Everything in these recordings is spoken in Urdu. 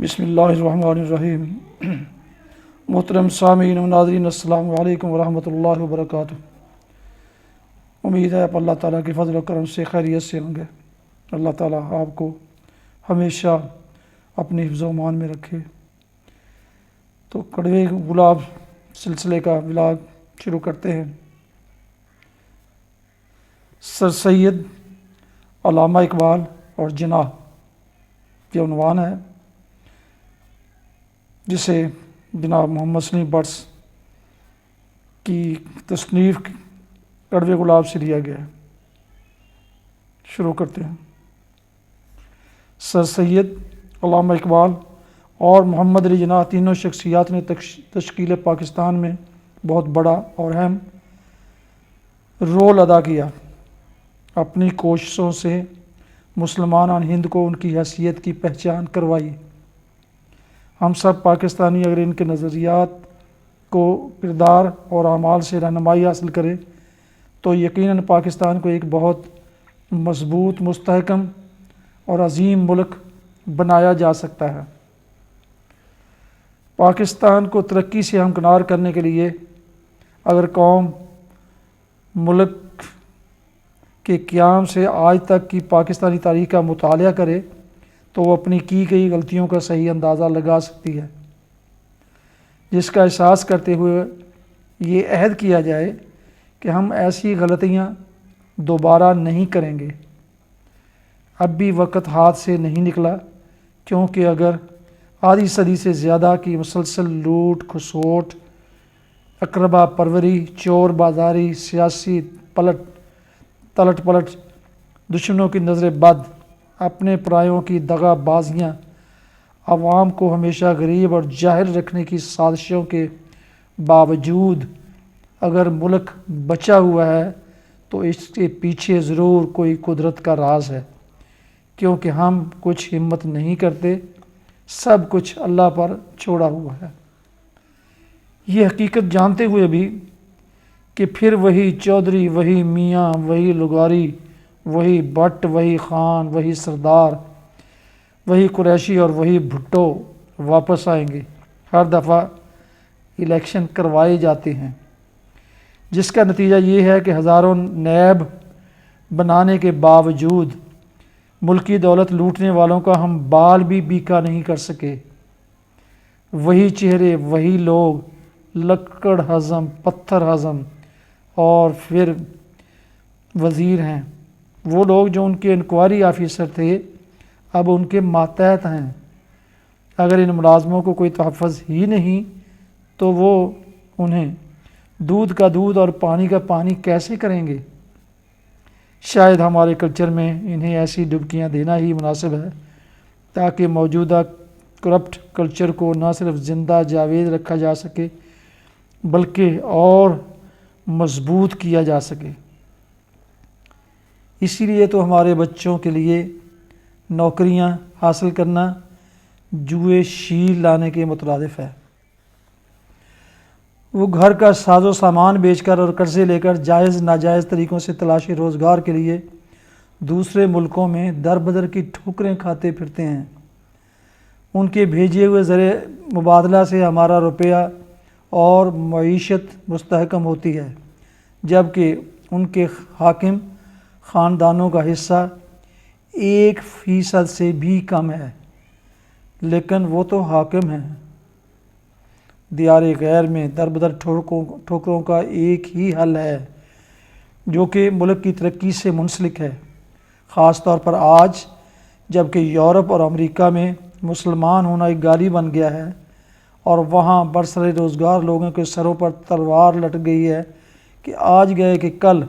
بسم اللہ الرحمن الرحیم۔ محترم سامعین و ناظرین، السلام علیکم ورحمۃ اللہ وبرکاتہ۔ امید ہے آپ اللہ تعالیٰ کے فضل و کرم سے خیریت سے ہوں گے۔ اللہ تعالیٰ آپ کو ہمیشہ اپنے حفظ و امان میں رکھے۔ تو کڑوے گلاب سلسلے کا ولاگ شروع کرتے ہیں۔ سر سید علامہ اقبال اور جناح یہ عنوان ہے، جسے جناب محمد سلیم بٹس کی تصنیف کڑوے گلاب سے لیا گیا ہے۔ شروع کرتے ہیں۔ سر سید علامہ اقبال اور محمد علی جناح تینوں شخصیات نے تشکیل پاکستان میں بہت بڑا اور اہم رول ادا کیا۔ اپنی کوششوں سے مسلمان ہند کو ان کی حیثیت کی پہچان کروائی۔ ہم سب پاکستانی اگر ان کے نظریات کو کردار اور اعمال سے رہنمائی حاصل کریں تو یقیناً پاکستان کو ایک بہت مضبوط، مستحکم اور عظیم ملک بنایا جا سکتا ہے۔ پاکستان کو ترقی سے ہمکنار کرنے کے لیے اگر قوم ملک کے قیام سے آج تک کی پاکستانی تاریخ کا مطالعہ کرے تو وہ اپنی کی گئی غلطیوں کا صحیح اندازہ لگا سکتی ہے، جس کا احساس کرتے ہوئے یہ عہد کیا جائے کہ ہم ایسی غلطیاں دوبارہ نہیں کریں گے۔ اب بھی وقت ہاتھ سے نہیں نکلا، کیونکہ اگر آدھی صدی سے زیادہ کی مسلسل لوٹ کھسوٹ، اقربا پروری، چور بازاری، سیاسی تلٹ پلٹ، دشمنوں کی نظر بد، اپنے پرایوں کی دغا بازیاں، عوام کو ہمیشہ غریب اور جاہل رکھنے کی سازشوں کے باوجود اگر ملک بچا ہوا ہے تو اس کے پیچھے ضرور کوئی قدرت کا راز ہے، کیونکہ ہم کچھ ہمت نہیں کرتے، سب کچھ اللہ پر چھوڑا ہوا ہے۔ یہ حقیقت جانتے ہوئے بھی کہ پھر وہی چودھری، وہی میاں، وہی لغاری، وہی بٹ، وہی خان، وہی سردار، وہی قریشی اور وہی بھٹو واپس آئیں گے۔ ہر دفعہ الیکشن کروائے جاتے ہیں، جس کا نتیجہ یہ ہے کہ ہزاروں نیب بنانے کے باوجود ملکی دولت لوٹنے والوں کا ہم بال بھی بیکا نہیں کر سکے۔ وہی چہرے، وہی لوگ، لکڑ ہضم، پتھر ہضم اور پھر وزیر ہیں۔ وہ لوگ جو ان کے انکوائری آفیسر تھے اب ان کے ماتحت ہیں۔ اگر ان ملازموں کو کوئی تحفظ ہی نہیں تو وہ انہیں دودھ کا دودھ اور پانی کا پانی کیسے کریں گے؟ شاید ہمارے کلچر میں انہیں ایسی ڈبکیاں دینا ہی مناسب ہے تاکہ موجودہ کرپٹ کلچر کو نہ صرف زندہ جاوید رکھا جا سکے بلکہ اور مضبوط کیا جا سکے۔ اسی لیے تو ہمارے بچوں کے لیے نوکریاں حاصل کرنا جوئے شیل لانے کے مترادف ہے۔ وہ گھر کا ساز و سامان بیچ کر اور قرضے لے کر جائز ناجائز طریقوں سے تلاشی روزگار کے لیے دوسرے ملکوں میں در بدر کی ٹھوکریں کھاتے پھرتے ہیں۔ ان کے بھیجے ہوئے زر مبادلہ سے ہمارا روپیہ اور معیشت مستحکم ہوتی ہے، جبکہ ان کے حاکم خاندانوں کا حصہ 1% سے بھی کم ہے، لیکن وہ تو حاکم ہیں۔ دیار غیر میں در بدر ٹھوکروں کا ایک ہی حل ہے جو کہ ملک کی ترقی سے منسلک ہے، خاص طور پر آج جبکہ یورپ اور امریکہ میں مسلمان ہونا ایک گالی بن گیا ہے اور وہاں برسر روزگار لوگوں کے سروں پر تلوار لٹک گئی ہے کہ آج گئے کہ کل۔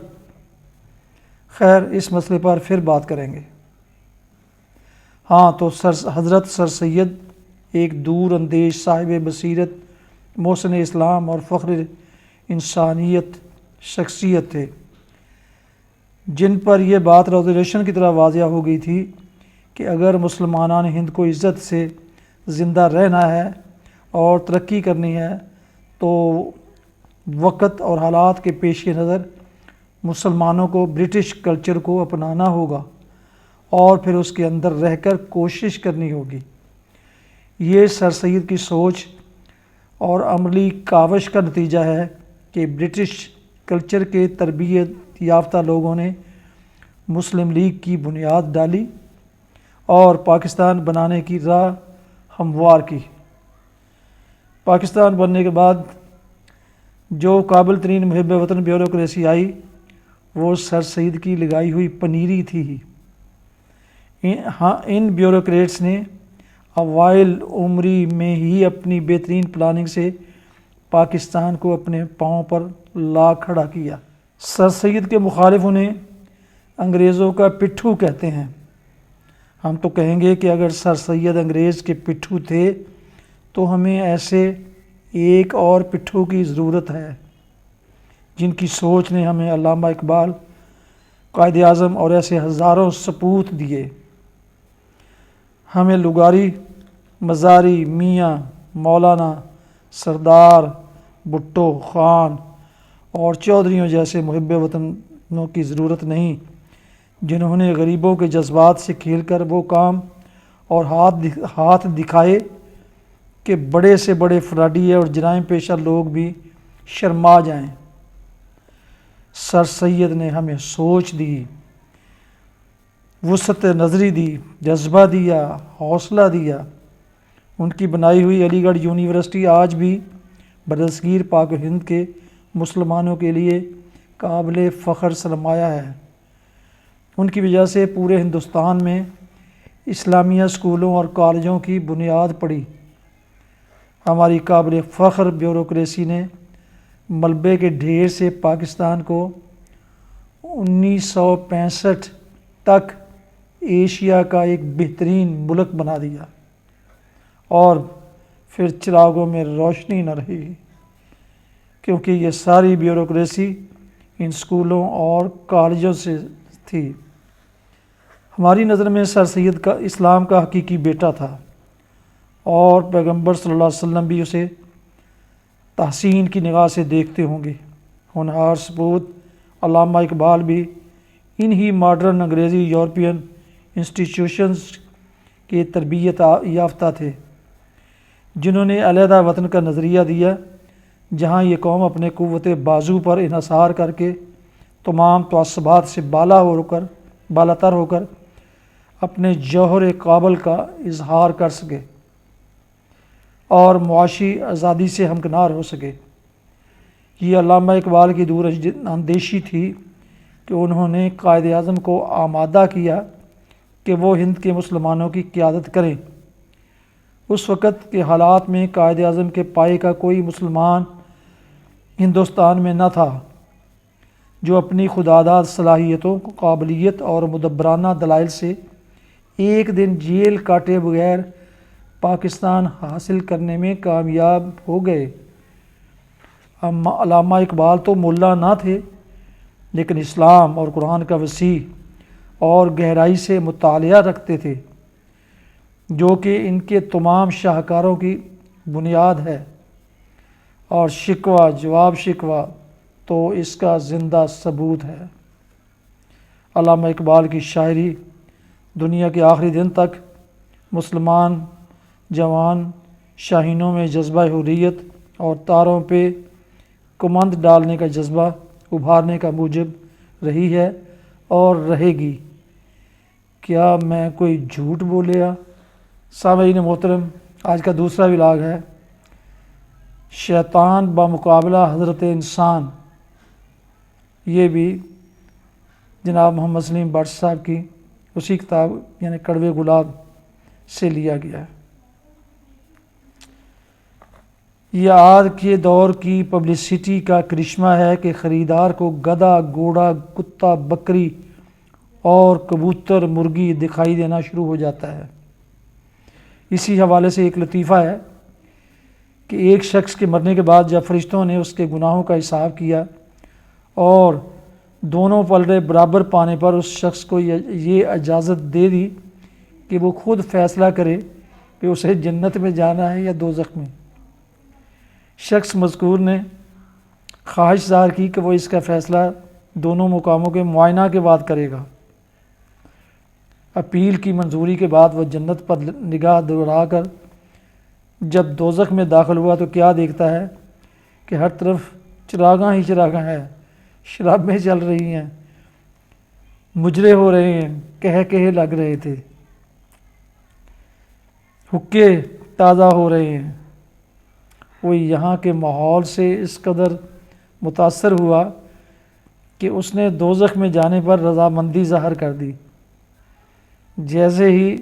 خیر، اس مسئلے پر پھر بات کریں گے۔ ہاں تو حضرت سر سید ایک دور اندیش، صاحب بصیرت، محسن اسلام اور فخر انسانیت شخصیت تھے، جن پر یہ بات ریزولوشن کی طرح واضح ہو گئی تھی کہ اگر مسلمانان ہند کو عزت سے زندہ رہنا ہے اور ترقی کرنی ہے تو وقت اور حالات کے پیش نظر مسلمانوں کو برٹش کلچر کو اپنانا ہوگا اور پھر اس کے اندر رہ کر کوشش کرنی ہوگی۔ یہ سر سید کی سوچ اور عملی کاوش کا نتیجہ ہے کہ برٹش کلچر کے تربیت یافتہ لوگوں نے مسلم لیگ کی بنیاد ڈالی اور پاکستان بنانے کی راہ ہموار کی۔ پاکستان بننے کے بعد جو قابل ترین محب وطن بیوروکریسی آئی وہ سر سید کی لگائی ہوئی پنیری تھی۔ ان بیوروکریٹس نے اوائل عمری میں ہی اپنی بہترین پلاننگ سے پاکستان کو اپنے پاؤں پر لا کھڑا کیا۔ سر سید کے مخالف انہیں انگریزوں کا پٹھو کہتے ہیں۔ ہم تو کہیں گے کہ اگر سر سید انگریز کے پٹھو تھے تو ہمیں ایسے ایک اور پٹھو کی ضرورت ہے جن کی سوچ نے ہمیں علامہ اقبال، قائد اعظم اور ایسے ہزاروں سپوت دیے۔ ہمیں لغاری، مزاری، میاں، مولانا، سردار، بھٹو، خان اور چودھریوں جیسے محب وطنوں کی ضرورت نہیں جنہوں نے غریبوں کے جذبات سے کھیل کر وہ کام اور ہاتھ دکھائے کہ بڑے سے بڑے فراڈی اور جرائم پیشہ لوگ بھی شرما جائیں۔ سر سید نے ہمیں سوچ دی، وسعت نظری دی، جذبہ دیا، حوصلہ دیا۔ ان کی بنائی ہوئی علی گڑھ یونیورسٹی آج بھی برصغیر پاک و ہند کے مسلمانوں کے لیے قابل فخر سرمایہ ہے۔ ان کی وجہ سے پورے ہندوستان میں اسلامیہ اسکولوں اور کالجوں کی بنیاد پڑی۔ ہماری قابل فخر بیوروکریسی نے ملبے کے ڈھیر سے پاکستان کو 1965 تک ایشیا کا ایک بہترین ملک بنا دیا، اور پھر چراغوں میں روشنی نہ رہی کیونکہ یہ ساری بیوروکریسی ان اسکولوں اور کالجوں سے تھی۔ ہماری نظر میں سر سید کا اسلام کا حقیقی بیٹا تھا، اور پیغمبر صلی اللہ علیہ وسلم بھی اسے تحسین کی نگاہ سے دیکھتے ہوں گے۔ ہونہار سپوت علامہ اقبال بھی انہی ماڈرن انگریزی یورپین انسٹیٹیوشنز کے تربیت یافتہ تھے جنہوں نے علیحدہ وطن کا نظریہ دیا جہاں یہ قوم اپنے قوت بازو پر انحصار کر کے تمام تعصبات سے بالا تر ہو کر اپنے جوہر قابل کا اظہار کر سکے اور معاشی آزادی سے ہمکنار ہو سکے۔ یہ علامہ اقبال کی دور اندیشی تھی کہ انہوں نے قائد اعظم کو آمادہ کیا کہ وہ ہند کے مسلمانوں کی قیادت کریں۔ اس وقت کے حالات میں قائد اعظم کے پائے کا کوئی مسلمان ہندوستان میں نہ تھا جو اپنی خودآزاد صلاحیتوں، قابلیت اور مدبرانہ دلائل سے ایک دن جیل کاٹے بغیر پاکستان حاصل کرنے میں کامیاب ہو گئے۔ علامہ اقبال تو ملا نہ تھے، لیکن اسلام اور قرآن کا وسیع اور گہرائی سے مطالعہ رکھتے تھے جو کہ ان کے تمام شاہکاروں کی بنیاد ہے، اور شکوہ جواب شکوہ تو اس کا زندہ ثبوت ہے۔ علامہ اقبال کی شاعری دنیا کے آخری دن تک مسلمان جوان شاہینوں میں جذبہ حریت اور تاروں پہ کمند ڈالنے کا جذبہ ابھارنے کا موجب رہی ہے اور رہے گی۔ کیا میں کوئی جھوٹ بولیا؟ سامعین محترم، آج کا دوسرا ولاگ ہے شیطان بمقابلہ حضرت انسان۔ یہ بھی جناب محمد سلیم بٹ صاحب کی اسی کتاب یعنی کڑوے گلاب سے لیا گیا ہے۔ یہ آج کے دور کی پبلسٹی کا کرشمہ ہے کہ خریدار کو گدھا، گھوڑا، کتا، بکری اور کبوتر، مرغی دکھائی دینا شروع ہو جاتا ہے۔ اسی حوالے سے ایک لطیفہ ہے کہ ایک شخص کے مرنے کے بعد جب فرشتوں نے اس کے گناہوں کا حساب کیا اور دونوں پلڑے برابر پانے پر اس شخص کو یہ اجازت دے دی کہ وہ خود فیصلہ کرے کہ اسے جنت میں جانا ہے یا دوزخ میں۔ شخص مذکور نے خواہش ظاہر کی کہ وہ اس کا فیصلہ دونوں مقاموں کے معائنہ کے بعد کرے گا۔ اپیل کی منظوری کے بعد وہ جنت پر نگاہ دوڑا کر جب دوزخ میں داخل ہوا تو کیا دیکھتا ہے کہ ہر طرف چراغاں ہی چراغاں ہیں، شرابیں چل رہی ہیں، مجرے ہو رہے ہیں، کہے لگ رہے تھے، حکے تازہ ہو رہے ہیں۔ وہ یہاں کے ماحول سے اس قدر متاثر ہوا کہ اس نے دوزخ میں جانے پر رضامندی ظاہر کر دی۔ جیسے ہی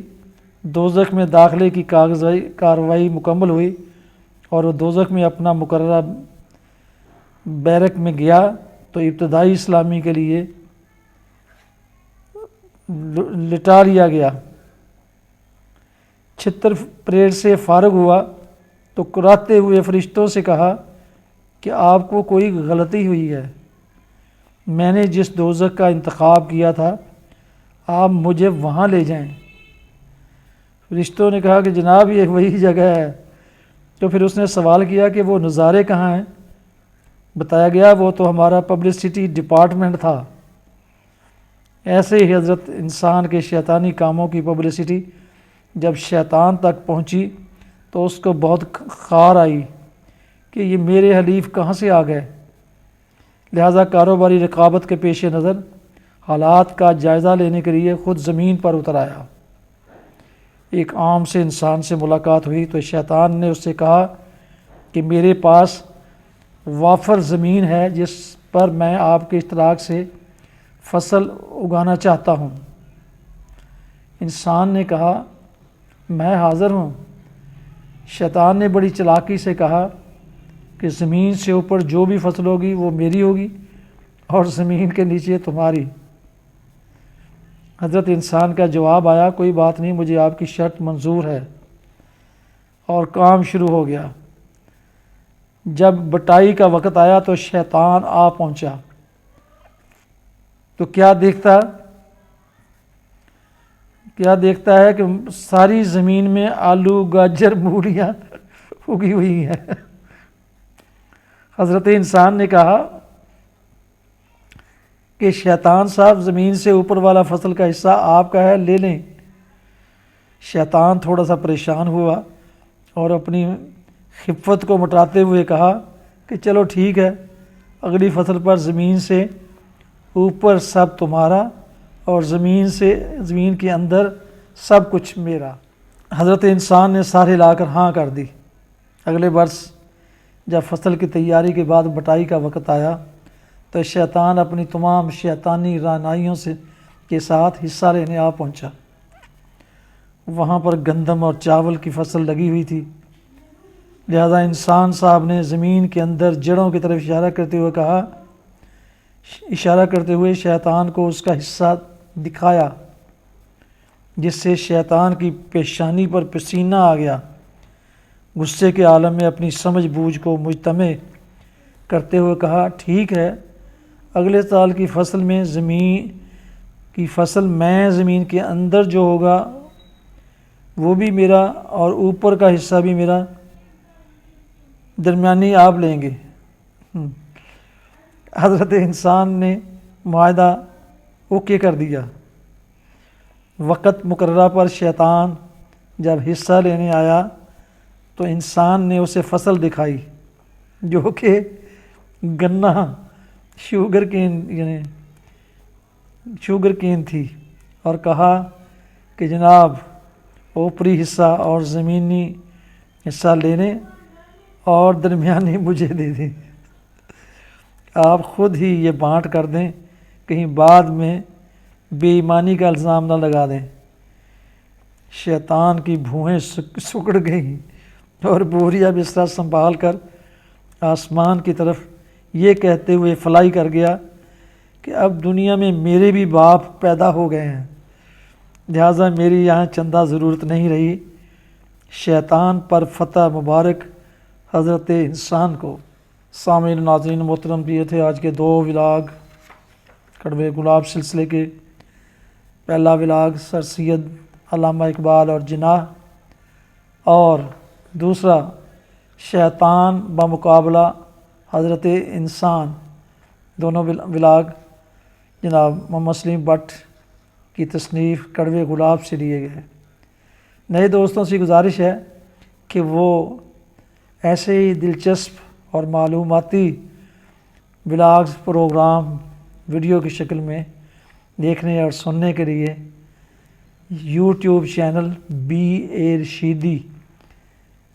دوزخ میں داخلے کی کارروائی مکمل ہوئی اور وہ دوزخ میں اپنا مقررہ بیرک میں گیا تو ابتدائی اسلامی کے لیے لٹا لیا گیا۔ چھتر پریڈ سے فارغ ہوا تو کراتے ہوئے فرشتوں سے کہا کہ آپ کو کوئی غلطی ہوئی ہے، میں نے جس دوزخ کا انتخاب کیا تھا آپ مجھے وہاں لے جائیں۔ فرشتوں نے کہا کہ جناب یہ وہی جگہ ہے۔ تو پھر اس نے سوال کیا کہ وہ نظارے کہاں ہیں؟ بتایا گیا وہ تو ہمارا پبلسٹی ڈپارٹمنٹ تھا۔ ایسے ہی حضرت انسان کے شیطانی کاموں کی پبلسٹی جب شیطان تک پہنچی تو اس کو بہت خار آئی کہ یہ میرے حلیف کہاں سے آ گئے، لہذا کاروباری رقابت کے پیش نظر حالات کا جائزہ لینے کے لیے خود زمین پر اتر آیا۔ ایک عام سے انسان سے ملاقات ہوئی تو شیطان نے اس سے کہا کہ میرے پاس وافر زمین ہے جس پر میں آپ کے اشتراک سے فصل اگانا چاہتا ہوں۔ انسان نے کہا میں حاضر ہوں۔ شیطان نے بڑی چلاکی سے کہا کہ زمین سے اوپر جو بھی فصل ہوگی وہ میری ہوگی اور زمین کے نیچے تمہاری۔ حضرت انسان کا جواب آیا کوئی بات نہیں، مجھے آپ کی شرط منظور ہے، اور کام شروع ہو گیا۔ جب بٹائی کا وقت آیا تو شیطان آ پہنچا تو کیا دیکھتا ہے کہ ساری زمین میں آلو، گاجر، مولیاں اگی ہوئی ہیں۔ حضرت انسان نے کہا کہ شیطان صاحب زمین سے اوپر والا فصل کا حصہ آپ کا ہے، لے لیں۔ شیطان تھوڑا سا پریشان ہوا اور اپنی خفت کو مٹاتے ہوئے کہا کہ چلو ٹھیک ہے، اگلی فصل پر زمین سے اوپر سب تمہارا اور زمین کے اندر سب کچھ میرا۔ حضرت انسان نے سارے لا کر ہاں کر دی۔ اگلے برس جب فصل کی تیاری کے بعد بٹائی کا وقت آیا تو شیطان اپنی تمام شیطانی رعنائیوں کے ساتھ حصہ لینے آ پہنچا۔ وہاں پر گندم اور چاول کی فصل لگی ہوئی تھی، لہذا انسان صاحب نے زمین کے اندر جڑوں کی طرف اشارہ کرتے ہوئے شیطان کو اس کا حصہ دکھایا، جس سے شیطان کی پیشانی پر پسینہ آ گیا۔ غصے کے عالم میں اپنی سمجھ بوجھ کو مجتمع کرتے ہوئے کہا ٹھیک ہے، اگلے سال کی فصل میں زمین کے اندر جو ہوگا وہ بھی میرا اور اوپر کا حصہ بھی میرا، درمیانی آپ لیں گے۔ حضرت انسان نے معاہدہ اوکے کر دیا۔ وقت مقررہ پر شیطان جب حصہ لینے آیا تو انسان نے اسے فصل دکھائی جو کہ گنا شوگر کین تھی، اور کہا کہ جناب اوپری حصہ اور زمینی حصہ لینے اور درمیانی مجھے دے دیں، آپ خود ہی یہ بانٹ کر دیں، کہیں بعد میں بے ایمانی کا الزام نہ لگا دیں۔ شیطان کی بھوئیں سکڑ گئیں اور بوریا بستر سنبھال کر آسمان کی طرف یہ کہتے ہوئے فلائی کر گیا کہ اب دنیا میں میرے بھی باپ پیدا ہو گئے ہیں، لہٰذا میری یہاں چندہ ضرورت نہیں رہی۔ شیطان پر فتح مبارک حضرت انسان کو۔ سامعین ناظرین محترم، یہ تھے آج کے 2 ولاگ کڑوے گلاب سلسلے کے۔ پہلا ولاگ سر سید علامہ اقبال اور جناح، اور دوسرا شیطان بمقابلہ حضرت انسان۔ دونوں ولاگ جناب محمد سلیم بٹ کی تصنیف کڑوے گلاب سے لیے گئے۔ نئے دوستوں سے گزارش ہے کہ وہ ایسے ہی دلچسپ اور معلوماتی ولاگز پروگرام ویڈیو کی شکل میں دیکھنے اور سننے کے لیے یوٹیوب چینل BA رشیدی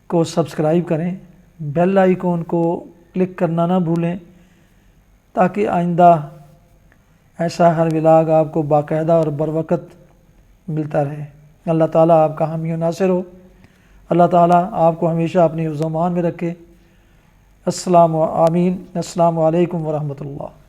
کو سبسکرائب کریں، بیل آئیکن کو کلک کرنا نہ بھولیں تاکہ آئندہ ایسا ہر ولاگ آپ کو باقاعدہ اور بروقت ملتا رہے۔ اللہ تعالیٰ آپ کا حامی و ناصر ہو۔ اللہ تعالیٰ آپ کو ہمیشہ اپنی حفظ و امان میں رکھے۔ السلام علیکم ورحمۃ اللہ۔